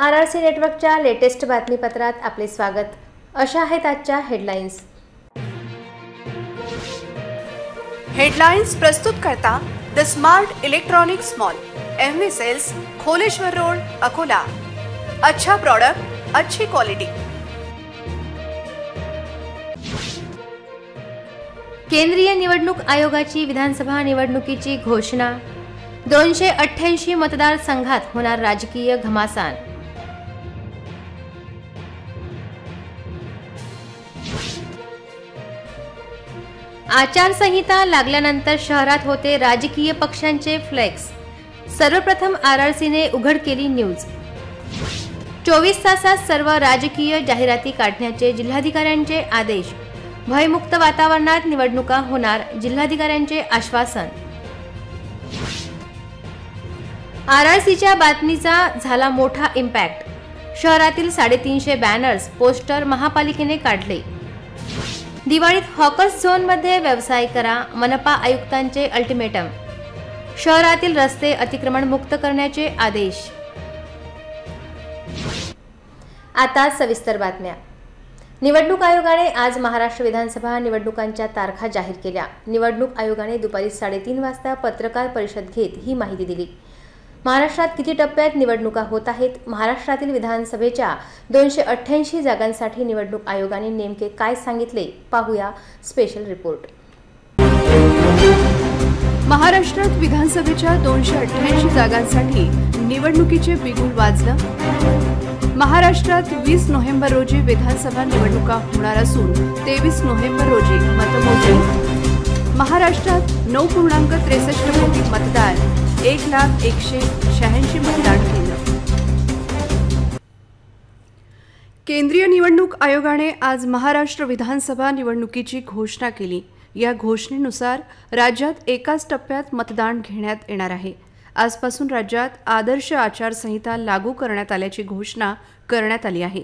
RRC नेटवर्कच्या latest बातमीपत्रात आपले स्वागत। अशा आहेत आजच्या हेडलाईन्स। हेडलाइन्स प्रस्तुत करता the smart electronics mall, MV sales, Kholeshwar road, Akola. अच्छा प्रोडक्ट, अच्छी क्वालिटी। केंद्रीय निवडणूक आयोगाची विधानसभा निवडणुकीची घोषणा। 288 मतदारसंघात होणार राजकीय घमासान। आचारसंहिता लागल्यानंतर शहरात होते राजकीय पक्षांचे फ्लेक्स। सर्वप्रथम RRCने उघड केली न्यूज। 24 तासात सर्व राजकीय जाहिराती काढण्याचे जिल्हाधिकाऱ्यांचे आदेश। भयमुक्त वातावरणात निवडणुका होणार, जिल्हाधिकाऱ्यांचे आश्वासन। RRCच्या बातमीचा झाला मोठा इम्पॅक्ट। शहरातील 350 बॅनर्स, पोस्टर महापालिकेने काढले। दिवाळीत हॉकर्स झोनमध्ये व्यवसाय करा, मनपा आयुक्तांचे अल्टिमेटम। शहरातील रस्ते अतिक्रमण मुक्त करण्याचे आदेश। आता सविस्तर बातम्या। निवडणूक आयोगाने आज महाराष्ट्र विधानसभा निवडणुकांच्या तारखा जाहीर केल्या। निवडणूक आयोगाने दुपारी 3:30 वाजता पत्रकार परिषद घेत ही माहिती दिली। महाराष्ट्रात किती टप्प्यात निवडणुका होत आहेत? महाराष्ट्रातील विधानसभेच्या 288 जागांसाठी निवडणूक आयोगाने नेमके काय सांगितले, पाहूया स्पेशल रिपोर्ट। महाराष्ट्रात विधानसभेच्या 288 जागांसाठी निवडणुकीचे बिगुल वाजलं। महाराष्ट्रात 20 नोव्हेंबर रोजी विधानसभा निवडणुका होणार असून 23 नोव्हेंबर रोजी मतमोजणी। महाराष्ट्रात 9.63 कोटी मतदार, 1,186 मतदान केलं। केंद्रीय निवडणूक आयोगाने आज महाराष्ट्र विधानसभा निवडणुकीची घोषणा केली। या घोषणेनुसार राज्यात एकाच टप्प्यात मतदान घेण्यात येणार आहे। आजपासून राज्यात आदर्श आचारसंहिता लागू करण्यात आल्याची घोषणा करण्यात आली आहे।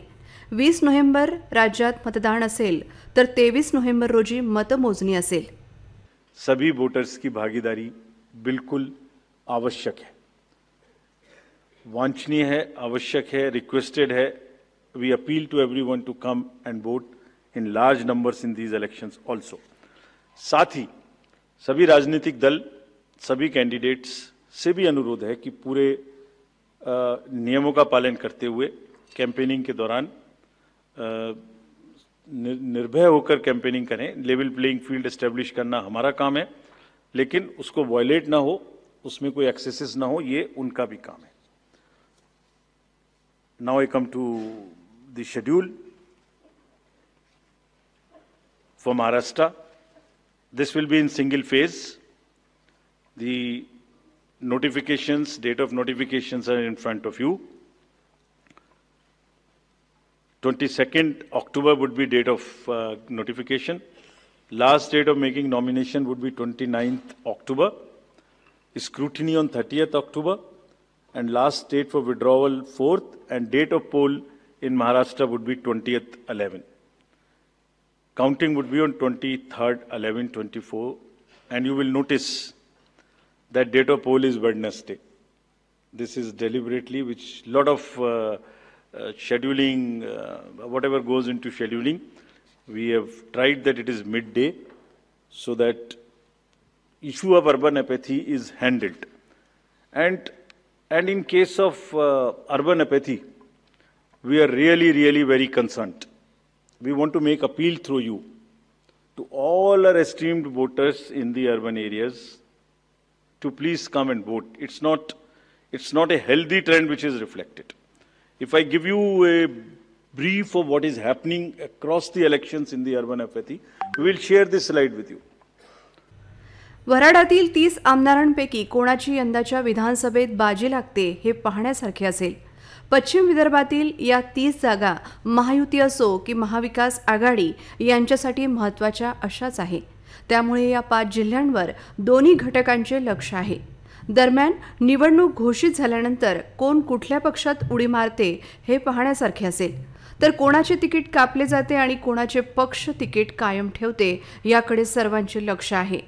20 नोव्हेंबर राज्यात मतदान असेल तर 23 नोव्हेंबर रोजी मतमोजणी असेल। सभी वोटर्स की भागीदारी बिल्कुल आवश्यक है, वांछनीय है, आवश्यक है, रिक्वेस्टेड है। We appeal to everyone to come and vote in large numbers in these elections also. साथ ही सभी राजनीतिक दल, सभी कैंडिडेट्स से भी अनुरोध है कि पूरे नियमों का पालन करते हुए कैंपेनिंग के दौरान निर्भय होकर कैंपेनिंग करें। लेवल प्लेइंग फील्ड एस्टेब्लिश करना हमारा काम है, लेकिन उसको वायलेट ना हो, उसमें कोई एक्सेसेस ना हो, ये उनका भी काम है। Now I come to the schedule for Maharashtra. This will be in single phase. The notifications, date of notifications are in front of you. 22nd October would be date of notification. Last date of making nomination would be 29th October. Scrutiny on 30th October. And last date for withdrawal 4th, and date of poll in Maharashtra would be 20th 11. Counting would be on 23rd 11/24, and you will notice that date of poll is Wednesday. This is deliberately, which lot of scheduling, whatever goes into scheduling, we have tried that it is midday, so that issue of urban apathy is handled. And in case of urban apathy, we are really very concerned. We want to make appeal through you to all our esteemed voters in the urban areas to please come and vote. It's not a healthy trend which is reflected. If I give you a brief of what is happening across the elections in the urban apathy, we will share this slide with you. वराडातील 30 आमदारांपैकी कोणाची यंदाच्या विधानसभेत बाजी लागते हे पाहण्यासारखे असेल। पश्चिम विदर्भातील या 30 जागा महायुती असो की महाविकास आघाडी यांच्यासाठी महत्त्वाच्या अशाच आहे। त्यामुळे या 5 जिल्ह्यांवर दोन्ही घटकांचे लक्ष आहे। दरम्यान निवडणूक घोषित झाल्यानंतर कोण कुठल्या पक्षात उडी मारते हे पाहण्यासारखे असेल। तर कोणाचे तिकीट कापले जाते आणि कोणाचे पक्ष तिकीट कायम ठेवते याकडे सर्वांचे लक्ष आहे।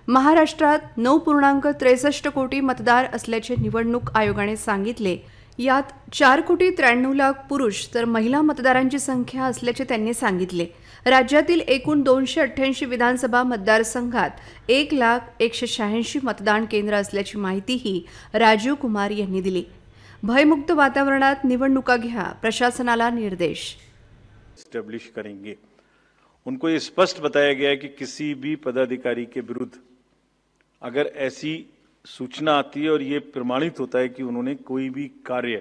महाराष्ट्रात 9.63 कोटी मतदार असल्याचे निवडणूक आयोगाने सांगितले। यात 4,93,00,000 पुरुष तर महिला मतदारांची संख्या असल्याचे त्यांनी सांगितले. राज्यातील एकूण 288 विधानसभा मतदारसंघात 1,01,86 मतदान केंद्र असल्याची माहितीही राजीव कुमार यांनी दिली. भयमुक्त वातावरणात निवडणुका घ्या, प्रशासनाला निर्देश. एस्टेब्लिश करेंगे. उनको ये स्पष्ट बताया गया है कि किसी भी पदाधिकारी के विरुद्ध अगर ऐसी सूचना आती है और ये प्रमाणित होता है कि उन्होंने कोई भी कार्य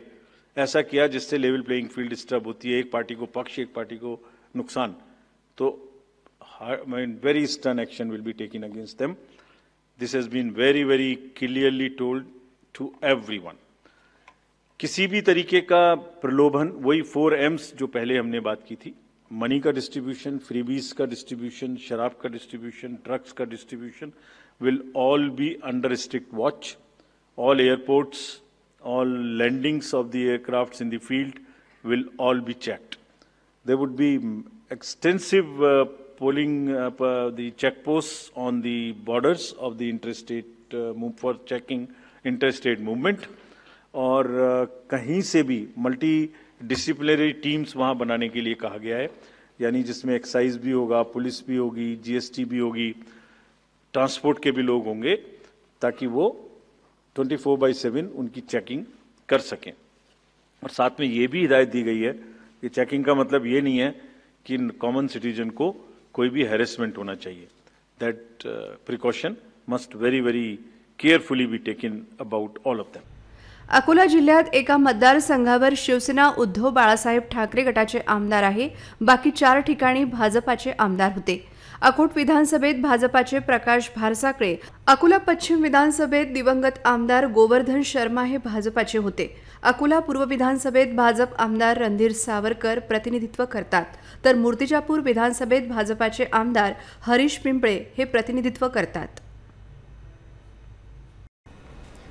ऐसा किया जिससे लेवल प्लेइंग फील्ड डिस्टर्ब होती है, एक पार्टी को पक्ष एक पार्टी को नुकसान, तो very stern action will be taken against them. This has been very very clearly told to everyone. किसी भी तरीके का प्रलोभन, वही 4 M's जो पहले हमने बात की थी, मनी का डिस्ट्रीब्यूशन, फ्रीबीज का डिस्ट्रीब्यूशन, शराब का डिस्ट्रीब्यूशन, ड्रग्स का distribution will all be under strict watch. All airports, all landings of the aircrafts in the field will all be checked. There would be extensive polling, the checkposts on the borders of the interstate for checking interstate movement. और कहीं से भी multi disciplinary teams वहाँ बनाने के लिए कहा गया है, यानी जिसमें एक्साइज भी होगा, पुलिस भी होगी, GST भी होगी, ट्रांसपोर्ट के भी लोग होंगे, ताकि वो 24/7 उनकी चेकिंग कर सकें. और साथ में ये भी हिदायत दी गई है कि चेकिंग का मतलब ये नहीं है कि कॉमन सिटीजन को कोई भी हैरेसमेंट होना चाहिए. That precaution must very very carefully be taken about all of them. Akola जिल्ह्यात एका मतदारसंघावर शिवसेना उद्धव बाळासाहेब ठाकरे गटाचे आमदार आहे. बाकी 4 ठिकाणी भाजपाचे आमदार होते. अकोट विधानसभेत भाजपाचे प्रकाश भारसाकळे, अकोला पश्चिम विधानसभेत दिवंगत आमदार गोवर्धन शर्मा हे भाजपाचे होते. अकोला पूर्व विधानसभेत भाजप आमदार रणधीर सावरकर प्रतिनिधित्व करतात, तर मूर्तिजापूर विधानसभेत भाजपाचे आमदार हरीश पिंपळे हे प्रतिनिधित्व करतात.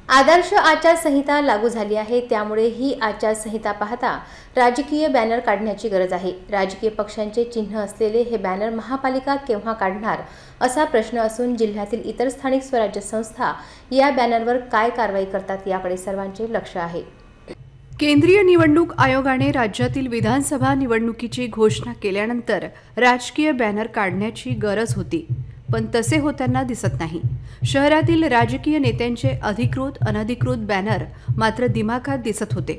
आदर्श आचारसंहिता लागू झाली आहे, त्यामुळे ही आचारसंहिता पाहता राजकीय बॅनर काढण्याची गरज आहे. राजकीय पक्षांचे चिन्ह असलेले हे बॅनर महापालिका केव्हा काढणार असा प्रश्न असून जिल्ह्यातील इतर स्थानिक स्वराज्य संस्था या बॅनरवर काय कारवाई करतात याकडे सर्वांचे लक्ष आहे. केंद्रीय निवडणूक आयोगाने राज्यातील विधानसभा निवडणुकीची घोषणा केल्यानंतर राजकीय बॅनर काढण्याची गरज होती, पण तसे होताना दिसत नाही. शहरातील राजकीय नेत्यांचे अधिकृत अनधिकृत बॅनर मात्र दिमाखात दिसत होते.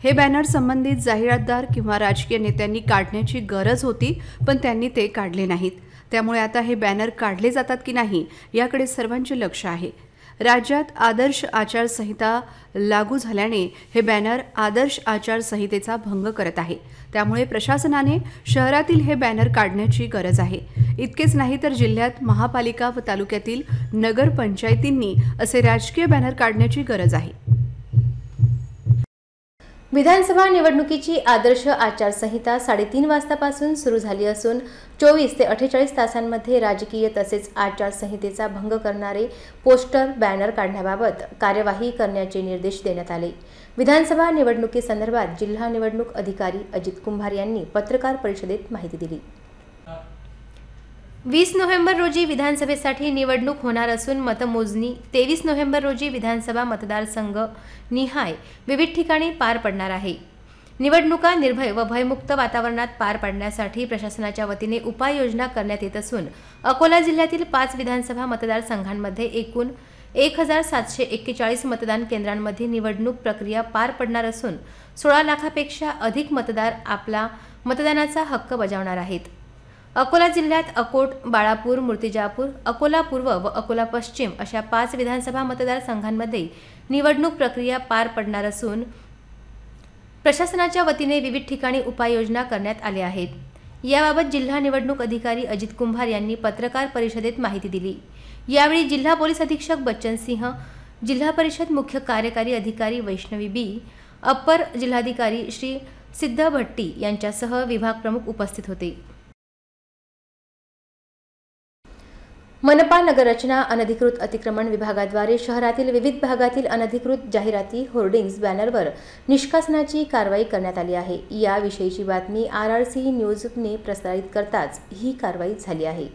हे बॅनर संबंधित जाहिरातदार किंवा राजकीय नेत्यांनी काढण्याची गरज होती, पण त्यांनी ते काढले नाहीत. त्यामुळे आता हे बॅनर काढले जातात की नाही याकडे सर्वांचे लक्ष आहे. राज्यात आदर्श आचारसंहिता लागू झाल्याने हे बॅनर आदर्श आचारसंहितेचा भंग करत आहे. त्यामुळे प्रशासनाने शहरातील हे बॅनर काढण्याची गरज आहे. इतकेच नाही तर जिल्ह्यात महापालिका व तालुक्यातील नगरपंचायतींनी असे राजकीय बॅनर काढण्याची गरज आहे. विधानसभा निवडणुकीची आदर्श आचारसंहिता 3:30 वाजतापासून सुरू झाली असून 24 ते 48 तासांमध्ये राजकीय तसेच आचारसंहितेचा भंग करणारे पोस्टर बॅनर काढण्याबाबत कार्यवाही करण्याचे निर्देश देण्यात आले. विधानसभा निवडणुकीसंदर्भात जिल्हा निवडणूक अधिकारी अजित कुंभार यांनी पत्रकार परिषदेत माहिती दिली. 20 नोव्हेंबर रोजी विधानसभेसाठी निवडणूक होणार असून मतमोजणी 23 नोव्हेंबर रोजी विधानसभा मतदारसंघ निहाय विविध ठिकाणी पार पडणार आहे. निवडणुका निर्भय व भयमुक्त वातावरणात पार पाडण्यासाठी प्रशासनाच्या वतीने उपाययोजना करण्यात येत असून अकोला जिल्ह्यातील 5 विधानसभा मतदारसंघांमध्ये एकूण 1741 मतदान केंद्रांमध्ये निवडणूक प्रक्रिया पार पडणार असून 16 लाखापेक्षा अधिक मतदार आपला मतदानाचा हक्क बजावणार आहेत. अकोला जिल्ह्यात अकोट, बाळापूर, मूर्तिजापूर, अकोला पूर्व व अकोला पश्चिम अशा 5 विधानसभा मतदारसंघांमध्ये निवडणूक प्रक्रिया पार पडणार असून प्रशासनाच्या वतीने विविध ठिकाणी उपाययोजना करण्यात आल्या आहेत. याबाबत जिल्हा निवडणूक अधिकारी अजित कुंभार यांनी पत्रकार परिषदेत माहिती दिली. यावेळी जिल्हा पोलीस अधीक्षक बच्चन सिंह, जिल्हा परिषद मुख्य कार्यकारी अधिकारी वैष्णवी बी, अप्पर जिल्हाधिकारी श्री सिद्ध भट्टी यांच्यासह विभाग प्रमुख उपस्थित होते. मनपा नगररचना अनधिकृत अतिक्रमण विभागाद्वारे शहरातील विविध भागातील अनधिकृत जाहिराती, होर्डिंग्ज, बॅनरवर निष्कासनाची कारवाई करण्यात आली आहे. याविषयीची बातमी RRC न्यूजने प्रसारित करताच ही कारवाई झाली आहे.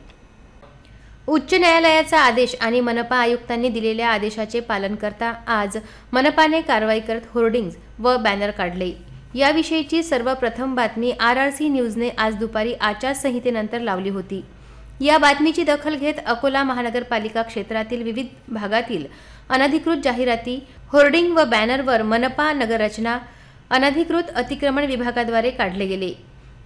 उच्च न्यायालयाचा आदेश आणि मनपा आयुक्तांनी दिलेल्या आदेशाचे पालन करता आज मनपाने कारवाई करत होर्डिंग्ज व बॅनर काढले। याविषयीची सर्वप्रथम बातमी RRC न्यूजने आज दुपारी आचारसंहितेनंतर लावली होती। या बातमीची दखल घेत अकोला महानगरपालिका क्षेत्रातील विविध भागातील अनधिकृत जाहिराती, होर्डिंग व बॅनरवर मनपा नगररचना अनधिकृत अतिक्रमण विभागाद्वारे काढले गेले।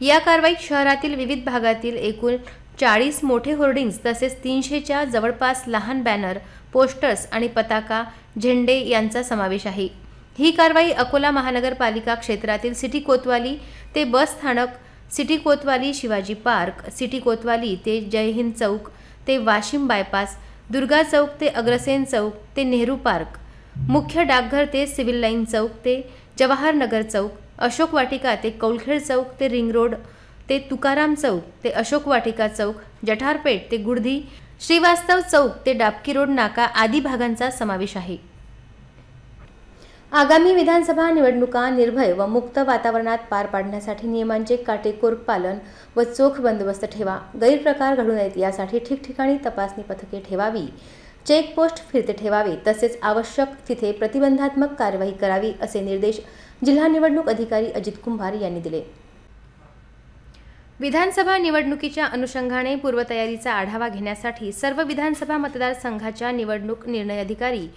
या कारवाईत शहरातील विविध भागातील एकूण 40 मोठे होर्डिंग्ज तसेच 300च्या जवळपास लहान बॅनर, पोस्टर्स आणि पताका, झेंडे यांचा समावेश आहे। ही कारवाई अकोला महानगरपालिका क्षेत्रातील सिटी कोतवाली ते बस स्थानक, सिटी कोतवाली शिवाजी पार्क, सिटी कोतवाली ते जय हिंद चौक ते वाशिम बायपास, दुर्गा चौक ते अग्रसेन चौक ते नेहरू पार्क, मुख्य डाकघर ते सिव्हिल लाईन चौक ते जवाहर नगर चौक, अशोक वाटिका ते कौलखेड चौक ते रिंग रोड ते तुकाराम चौक ते अशोक वाटिका चौक, जठारपेठ ते गुडधी, श्रीवास्तव चौक ते डाबकी रोड नाका आदी भागांचा समावेश आहे। आगामी विधानसभा निवडणुका निर्भय व मुक्त वातावरणात पार पाडण्यासाठी नियमांचे काटेकोर पालन व चोख बंदोबस्त ठेवा। गैरप्रकार घडू नयेत यासाठी ठिकठिकाणी तपासणी पथके ठेवावी, चेकपोस्ट फिरते ठेवावे तसेच आवश्यक तिथे प्रतिबंधात्मक कारवाई करावी असे निर्देश जिल्हा निवडणूक अधिकारी अजित कुंभार यांनी दिले। विधानसभा निवडणुकीच्या अनुषंगाने पूर्वतयारीचा आढावा घेण्यासाठी सर्व विधानसभा मतदारसंघाच्या निवडणूक निर्णय अधिकारी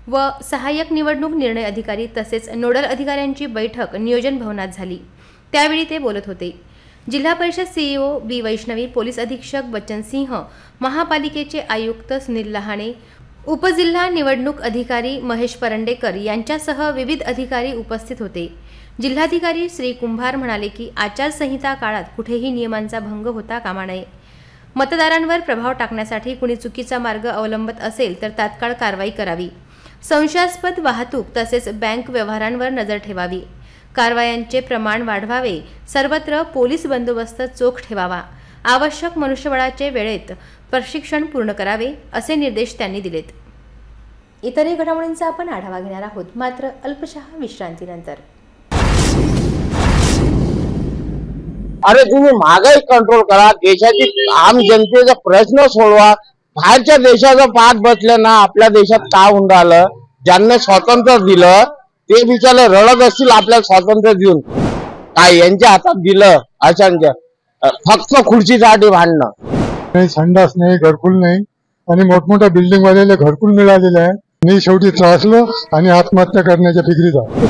व सहाय्यक निवडणूक निर्णय अधिकारी तसेच नोडल अधिकाऱ्यांची बैठक नियोजन भवनात झाली। त्यावेळी ते बोलत होते। जिल्हा परिषद CEO बी वैष्णवी, पोलीस अधीक्षक बच्चन सिंह, महापालिकेचे आयुक्त सुनील लहाणे, उपजिल्हा निवडणूक अधिकारी महेश परंडेकर यांच्यासह विविध अधिकारी उपस्थित होते। जिल्हाधिकारी श्री कुंभार म्हणाले की आचारसंहिता काळात कुठेही नियमांचा भंग होता कामा नये। मतदारांवर प्रभाव टाकण्यासाठी कुणी चुकीचा मार्ग अवलंबत असेल तर तात्काळ कारवाई करावी। संशयास्पद वाहतूक तसेच बँक व्यवहारांवर नजर ठेवावी। कारवायांचे प्रमाण वाढवावे। सर्वत्र पोलीस बंदोबस्त चोख ठेवावा। आवश्यक मनुष्यबळाचे वेळेत प्रशिक्षण पूर्ण करावे असे निर्देश त्यांनी दिलेत। इतरही घडामोडींचा आपण आढावा घेणार आहोत, मात्र अल्पशः विश्रांतीनंतर। अरे तुम्ही महागाई कंट्रोल करा, देशाची आम जनतेचा प्रश्न सोडवा। बाहेरच्या देशाचं पाठ बसलं ना, आपल्या देशात का होऊन राहिलं? ज्यांना स्वातंत्र्य दिलं ते बिचारे रडत असतील आपल्याला स्वातंत्र्य देऊन, काय यांच्या हातात दिलं अशांच्या फक्त खुर्चीसाठी भांडणं। नाही, संडास नाही, घरकुल नाही आणि मोठमोठ्या बिल्डिंग वाल्याला घरकुल मिळालेलं आहे। मी शेवटी त्रासलो आणि आत्महत्या करण्याच्या फिक्रीत आहे।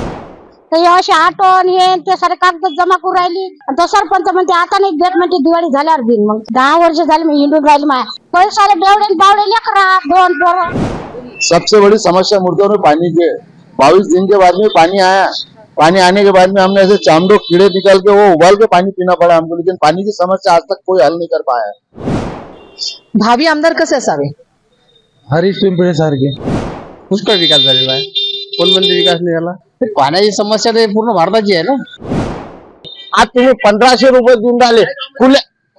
तर असे ऑटो आणि हे ते सारे कागद जमा करून राहिली। तो सरपंच म्हणते आता नाही भेट, म्हणते दिवाळी झाल्यावर दिन। मग 10 वर्ष झाले मी हिंडून राहिली। माया पैसा बेवडे बावडे लेकरा 2 पोरं। सबसे बड़ी समस्या मुर्दों में पानी के 22 दिन के बाद में पानी आया। पानी आने के बाद में हमने ऐसे चामड़ों कीड़े निकाल के वो उबाल के पानी पीना पड़ा हमको, लेकिन पानी की समस्या आज तक कोई हल नहीं कर पाया। भावी आमदार कसे असावे? हरीश पिंपळे सारखे। पुष्कळ विकास झालेला आहे, कोण म्हणजे विकास नाही झाला? पाण्याची समस्या तर पूर्ण भारताची आहे ना। आज तुम्ही 1500 रुपये देऊन राहिले,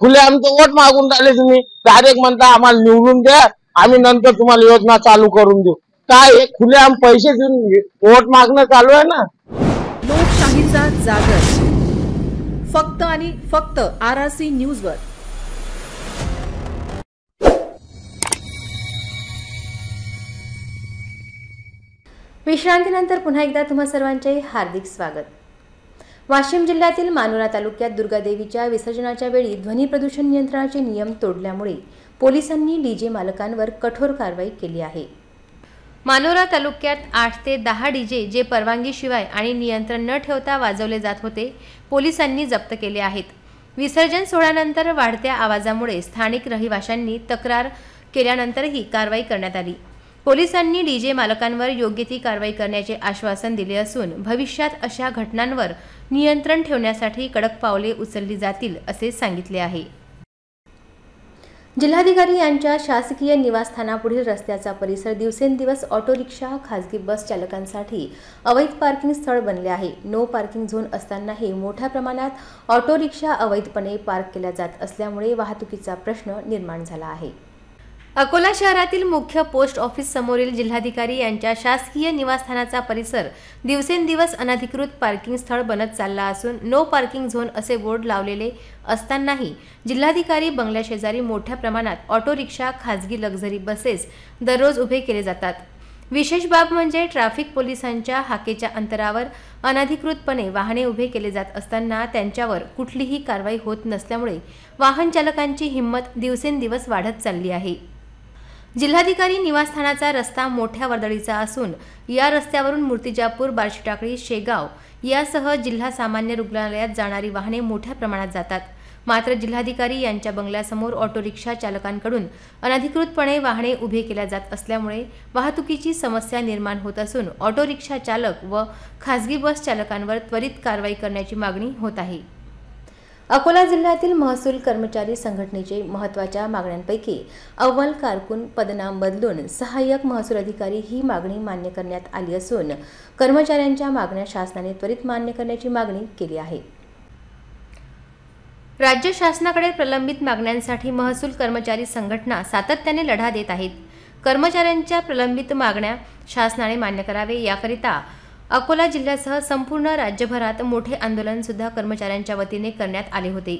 खुले आमचं वोट मागून राहिले। तुम्ही डायरेक्ट म्हणता आम्हाला निवडून द्या, आम्ही नंतर तुम्हाला योजना चालू करून देऊ। काय हे खुले आम पैसे देऊन वोट मागणं चालू आहे ना। लोकशाहीचा जागर फक्त आणि फक्त RRC न्यूजवर। विश्रांतीनंतर पुन्हा एकदा तुम्हा सर्वांचे हार्दिक स्वागत। वाशिम जिल्ह्यातील मानोरा तालुक्यात दुर्गादेवीच्या विसर्जनाच्या वेळी ध्वनी प्रदूषण नियंत्रणाचे नियम तोडल्यामुळे पोलिसांनी DJ मालकांवर कठोर कारवाई केली आहे। मानोरा तालुक्यात 8 ते 10 DJ जे परवानगीशिवाय आणि नियंत्रण न ठेवता वाजवले जात होते, पोलिसांनी जप्त केले आहेत। विसर्जन सोहळ्यानंतर वाढत्या आवाजामुळे स्थानिक रहिवाशांनी तक्रार केल्यानंतरही कारवाई करण्यात आली। पोलिसांनी DJ मालकांवर योग्य ती कारवाई करण्याचे आश्वासन दिले असून भविष्यात अशा घटनांवर नियंत्रण ठेवण्यासाठी कडक पावले उचलली जातील असे सांगितले आहे। जिल्हाधिकारी यांच्या शासकीय निवासस्थानापुढील रस्त्याचा परिसर दिवसेंदिवस ऑटो रिक्षा, खासगी बस चालकांसाठी अवैध पार्किंग स्थळ बनले आहे। नो पार्किंग झोन असतानाही मोठ्या प्रमाणात ऑटो रिक्षा अवैधपणे पार्क केल्या जात असल्यामुळे वाहतुकीचा प्रश्न निर्माण झाला आहे। अकोला शहरातील मुख्य पोस्ट ऑफिस समोरील जिल्हाधिकारी यांच्या शासकीय निवासस्थानाचा परिसर दिवसेंदिवस अनधिकृत पार्किंग स्थळ बनत चालला असून नो पार्किंग झोन असे बोर्ड लावलेले असतानाही जिल्हाधिकारी बंगल्याशेजारी मोठ्या प्रमाणात ऑटो रिक्षा, खाजगी लक्झरी बसेस दररोज उभे केले जातात। विशेष बाब म्हणजे ट्रॅफिक पोलिसांच्या हाकेच्या अंतरावर अनधिकृतपणे वाहने उभे केले जात असताना त्यांच्यावर कुठलीही कारवाई होत नसल्यामुळे वाहन चालकांची हिंमत दिवसेंदिवस वाढत चालली आहे। जिल्हाधिकारी निवासस्थानाचा रस्ता मोठ्या वर्दळीचा असून या रस्त्यावरून मूर्तिजापूर, बार्शीटाकळी, शेगाव यासह जिल्हा सामान्य रुग्णालयात जाणारी वाहने मोठ्या प्रमाणात जातात। मात्र जिल्हाधिकारी यांच्या बंगल्यासमोर ऑटो रिक्षा चालकांकडून अनधिकृतपणे वाहने उभे केल्या जात असल्यामुळे वाहतुकीची समस्या निर्माण होत असून ऑटो रिक्षा चालक व खासगी बस चालकांवर त्वरित कारवाई करण्याची मागणी होत आहे। अकोला जिल्ह्यातील महसूल कर्मचारी संघटनेचे महत्त्वाच्या मागण्यांपैकी अव्वल कारकून पदनाम बदलून सहाय्यक महसूल अधिकारी ही मागणी मान्य करण्यात आली असून कर्मचाऱ्यांच्या मागण्या शासनाने त्वरित मान्य करण्याची मागणी केली आहे। राज्य शासनाकडे प्रलंबित मागण्यांसाठी महसूल कर्मचारी संघटना सातत्याने लढा देत आहेत। कर्मचाऱ्यांच्या प्रलंबित मागण्या शासनाने मान्य करावे याकरिता अकोला जिल्ह्यासह संपूर्ण राज्यभरात मोठे आंदोलन सुद्धा कर्मचाऱ्यांच्या वतीने करण्यात आले होते।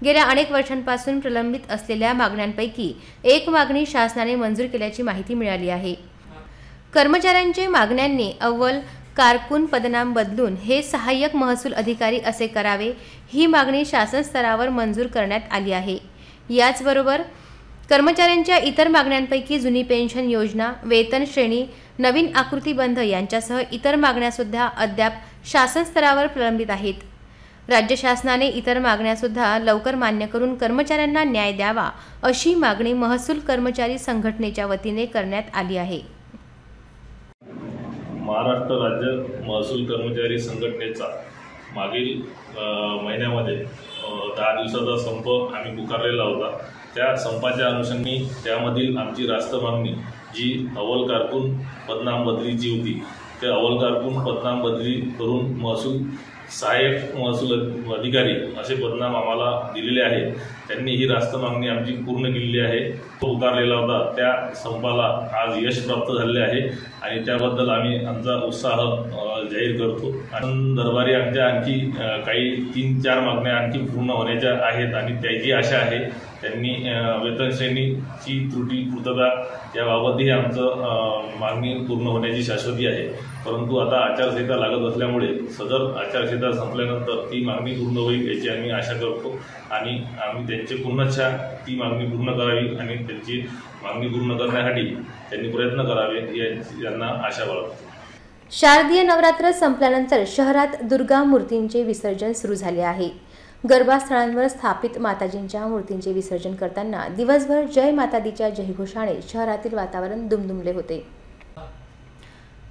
गेल्या अनेक वर्षांपासून प्रलंबित असलेल्या मागण्यांपैकी एक मागणी शासनाने मंजूर केल्याची माहिती मिळाली आहे। कर्मचाऱ्यांचे मागण्यांनी अव्वल कारकून पदनाम बदलून हे सहाय्यक महसूल अधिकारी असे करावे ही मागणी शासन स्तरावर मंजूर करण्यात आली आहे। याचबरोबर कर्मचाऱ्यांच्या इतर मागण्यांपैकी जुनी पेन्शन योजना, वेतन श्रेणी, नवीन आकृतीबंध यांच्यासह इतर मागण्यासुद्धा अद्याप शासन स्तरावर प्रलंबित आहेत। राज्य शासनाने इतर मागण्यासुद्धा लवकर मान्य करून कर्मचाऱ्यांना न्याय द्यावा अशी मागणी महसूल कर्मचारी संघटनेच्या वतीने करण्यात आली आहे। महाराष्ट्र राज्य महसूल कर्मचारी संघटनेचा मागील महिन्यामध्ये 10 दिवसाचा संप आम्ही पुकारलेला होता। त्या संपाच्या अनुषंगाने त्यामधील आमची रास्त मागणी जी अव्वल कारकून पदनाम बदलीची होती, त्या अव्वल कारकून पदनाम बदली करून महसूल सहाय्यक महसूल अधिकारी असे पदनाम आम्हाला दिलेले आहे। त्यांनी ही रास्त मागणी आमची पूर्ण केलेली आहे। तो पुकारलेला होता त्या संपाला आज यश प्राप्त झाले आहे आणि त्याबद्दल आम्ही आमचा उत्साह जाहीर करतो। आणि दरबारी आमच्या आणखी काही 3-4 मागण्या आणखी पूर्ण होण्याच्या आहेत आणि त्याची आशा आहे। त्यांनी वेतन श्रेणीची त्रुटी पूर्तता याबाबतही आमचं मागणी पूर्ण होण्याची शाश्वती आहे। परंतु आता आचारसंहिता लागत असल्यामुळे सदर आचारसंहिता संपल्यानंतर ती मागणी पूर्ण होईल याची आम्ही आशा करतो आणि आम्ही त्यांची पुन्हा ती मागणी पूर्ण करावी आणि त्यांची मागणी पूर्ण करण्यासाठी त्यांनी प्रयत्न करावे यांना आशा बाळगतो। शारदीय नवरात्र संपल्यानंतर शहरात दुर्गा मूर्तींचे विसर्जन सुरू झाले आहे। गर्भस्थळांवर स्थापित माताजींच्या मूर्तींचे विसर्जन करताना दिवसभर जय माता दीच्या जयघोषाने शहरातील वातावरण दुमदुमले होते।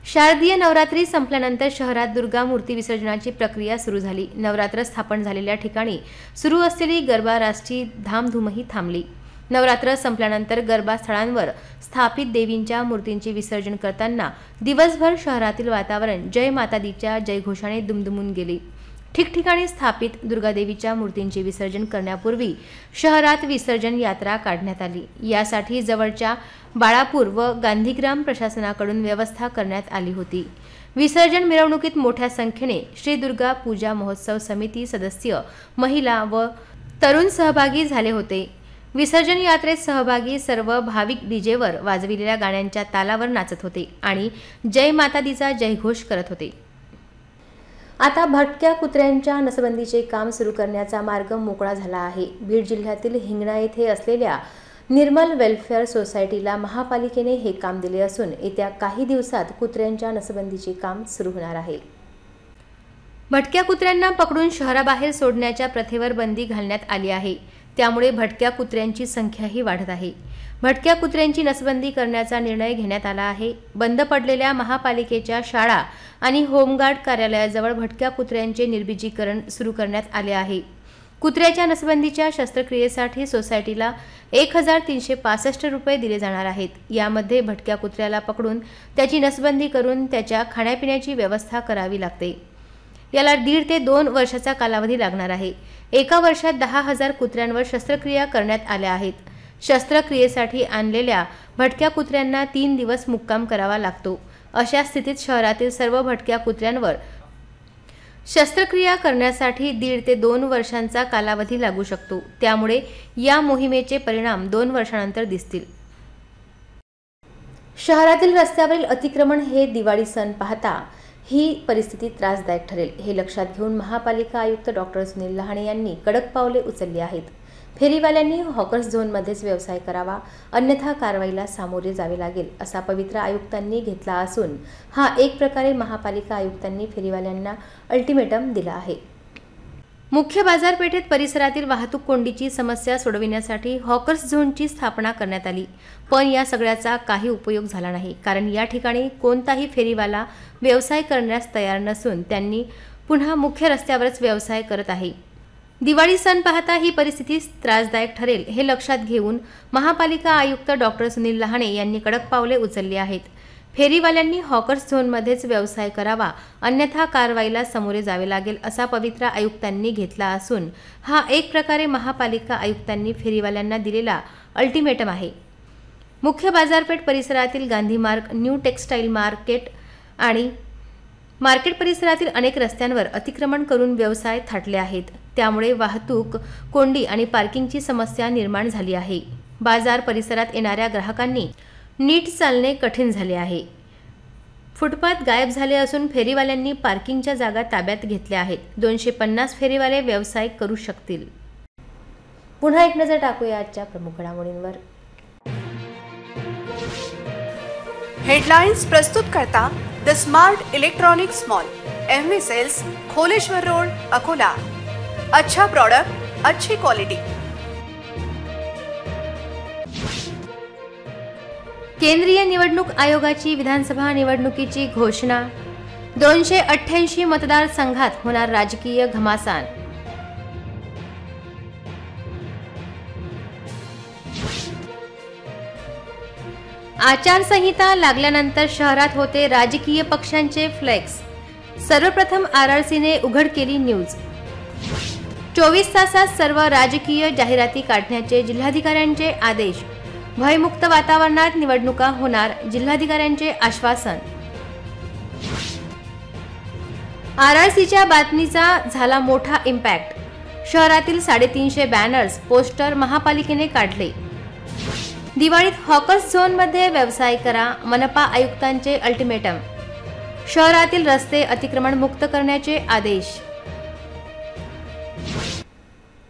शारदीय नवरात्री संपल्यानंतर शहरात दुर्गा मूर्ती विसर्जनाची प्रक्रिया सुरू झाली। नवरात्र स्थापन झालेल्या ठिकाणी सुरू असलेली गरबा रासची धामधूमही थांबली। नवरात्र संपल्यानंतर गरबास्थळांवर स्थापित देवींच्या मूर्तींचे विसर्जन करताना दिवसभर शहरातील वातावरण जय माता दीच्या जयघोषाने दुमदुमून गेले। ठिकठिकाणी स्थापित दुर्गादेवीच्या मूर्तींचे विसर्जन करण्यापूर्वी शहरात विसर्जन यात्रा काढण्यात आली। यासाठी जवळच्या बाळापूर व गांधीग्राम प्रशासनाकडून व्यवस्था करण्यात आली होती। विसर्जन मिरवणुकीत मोठ्या संख्येने श्री दुर्गा पूजा महोत्सव समिती सदस्य, महिला व तरुण सहभागी झाले होते। विसर्जन यात्रेत सहभागी सर्व भाविक डीजेवर वाजविलेल्या गाण्यांच्या तालावर नाचत होते आणि जय माता दीचा जयघोष करत होते। आता भटक्या कुत्र्यांच्या नसबंदीचे काम सुरू करण्याचा मार्ग मोकळा झाला आहे। बीड जिल्ह्यातील हिंगणा येथे असलेल्या निर्मल वेलफेअर सोसायटीला महापालिकेने हे काम दिले असून येत्या काही दिवसात कुत्र्यांच्या नसबंदीचे काम सुरू होणार आहे। भटक्या कुत्र्यांना पकडून शहराबाहेर सोडण्याच्या प्रथेवर बंदी घालण्यात आली आहे। त्यामुळे भटक्या कुत्र्यांची संख्याही वाढत आहे। भटक्या कुत्र्यांची नसबंदी करण्याचा निर्णय घेण्यात आला आहे। बंद पडलेल्या महापालिकेच्या शाळा आणि होमगार्ड कार्यालयाजवळ भटक्या कुत्र्यांचे निर्बीजीकरण सुरू करण्यात आले आहे। कुत्र्याच्या नसबंदीच्या शस्त्रक्रियेसाठी सोसायटीला 1365 रुपये दिले जाणार आहेत। यामध्ये भटक्या कुत्र्याला पकडून त्याची नसबंदी करून त्याच्या खाण्यापिण्याची व्यवस्था करावी लागते। याला 1.5 ते 2 वर्षाचा कालावधी लागणार आहे। एका वर्षात 10,000 कुत्र्यांवर शस्त्रक्रिया करण्यात आल्या आहेत। शस्त्रक्रियेसाठी आणलेल्या भटक्या कुत्र्यांना 3 दिवस मुक्काम करावा लागतो। अशा स्थितीत शहरातील सर्व भटक्या कुत्र्यांवर शस्त्रक्रिया करण्यासाठी 1.5 ते 2 वर्षांचा कालावधी लागू शकतो। त्यामुळे या मोहिमेचे परिणाम 2 वर्षांनंतर दिसतील। शहरातील रस्त्यावरील अतिक्रमण हे दिवाळी सण पाहता ही परिस्थिती त्रासदायक ठरेल, हे लक्षात घेऊन महापालिका आयुक्त डॉक्टर सुनील लहाणे यांनी कडक पावले उचलली आहेत। फेरीवाल्यांनी हॉकर्स झोनमध्येच व्यवसाय करावा, अन्यथा कारवाईला सामोरे जावे लागेल असा पवित्रा आयुक्तांनी घेतला असून हा एक प्रकारे महापालिका आयुक्तांनी फेरीवाल्यांना अल्टिमेटम दिला आहे। मुख्य बाजारपेठेत परिसरातील वाहतूक कोंडीची समस्या सोडविण्यासाठी हॉकर्स झोनची स्थापना करण्यात आली, पण या सगळ्याचा काही उपयोग झाला नाही, कारण या ठिकाणी कोणताही फेरीवाला व्यवसाय करण्यास तयार नसून त्यांनी पुन्हा मुख्य रस्त्यावरच व्यवसाय करत आहे। दिवाळी सण पाहता ही परिस्थिती त्रासदायक ठरेल, हे लक्षात घेऊन महापालिका आयुक्त डॉक्टर सुनील लहाणे यांनी कडक पावले उचलली आहेत। फेरीवाल्यांनी हॉकर्स झोनमध्येच व्यवसाय करावा, अन्यथा कारवाईला सामोरे जावे लागेल असा पवित्रा आयुक्तांनी घेतला असून हा एक प्रकारे महापालिका आयुक्तांनी फेरीवाल्यांना दिलेला अल्टिमेटम आहे। मुख्य बाजारपेठ परिसरातील गांधी मार्ग, न्यू टेक्सटाईल मार्केट आणि मार्केट परिसरातील अनेक रस्त्यांवर अतिक्रमण करून व्यवसाय थाटले आहेत। त्यामुळे वाहतूक कोंडी आणि पार्किंगची समस्या निर्माण झाली आहे। बाजार परिसरात येणाऱ्या ग्राहकांनी नीट चालणे कठीण झाले आहे। फुटपाथ गायब झाले असून फेरीवाल्यांनी पार्किंगच्या जागा ताब्यात घेतल्या आहेत। 250 फेरीवाले व्यवसाय करू शकतील। पुन्हा एक नजर टाकूया आजच्या प्रमुख घडामोडींवर। हेडलाइन्स प्रस्तुत करता the smart electronics mall, MV sales, Kholeshwar road, Akola. अच्छा प्रोडक्ट, अच्छी क्वालिटी। केंद्रीय निवडणूक आयोगाची विधानसभा निवडणुकीची घोषणा। 288 मतदारसंघात होणार राजकीय घमासान। आचारसंहिता लागल्यानंतर शहरात होते राजकीय पक्षांचे फ्लेक्स। सर्वप्रथम RRCने उघड केली न्यूज। 24 तासात सर्व राजकीय जाहिराती काढण्याचे जिल्हाधिकाऱ्यांचे आदेश। भयमुक्त वातावरणात निवडणुका होणार, जिल्हाधिकाऱ्यांचे आश्वासन। RRCच्या बातमीचा झाला मोठा इम्पॅक्ट। शहरातील 350 बॅनर्स, पोस्टर महापालिकेने काढले। दिवाळीत हॉकर्स झोनमध्ये व्यवसाय करा, मनपा आयुक्तांचे अल्टिमेटम। शहरातील रस्ते अतिक्रमण मुक्त करण्याचे आदेश।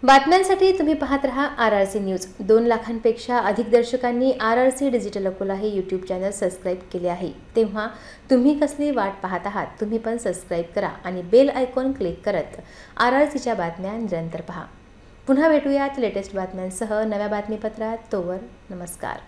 बातम्यांसाठी तुम्ही पाहत रहा RRC न्यूज। 2 लाखांपेक्षा अधिक दर्शकांनी RRC डिजिटल अकोला हे यूट्यूब चॅनल सबस्क्राईब केले आहे, तेव्हा तुम्ही कसली वाट पाहत आहात? तुम्ही पण सबस्क्राईब करा आणि बेल आयकॉन क्लिक करत RRCच्या बातम्या निरंतर पहा। पुन्हा भेटूयात लेटेस्ट बातम्यांसह नव्या बातमीपत्रात। तोवर नमस्कार।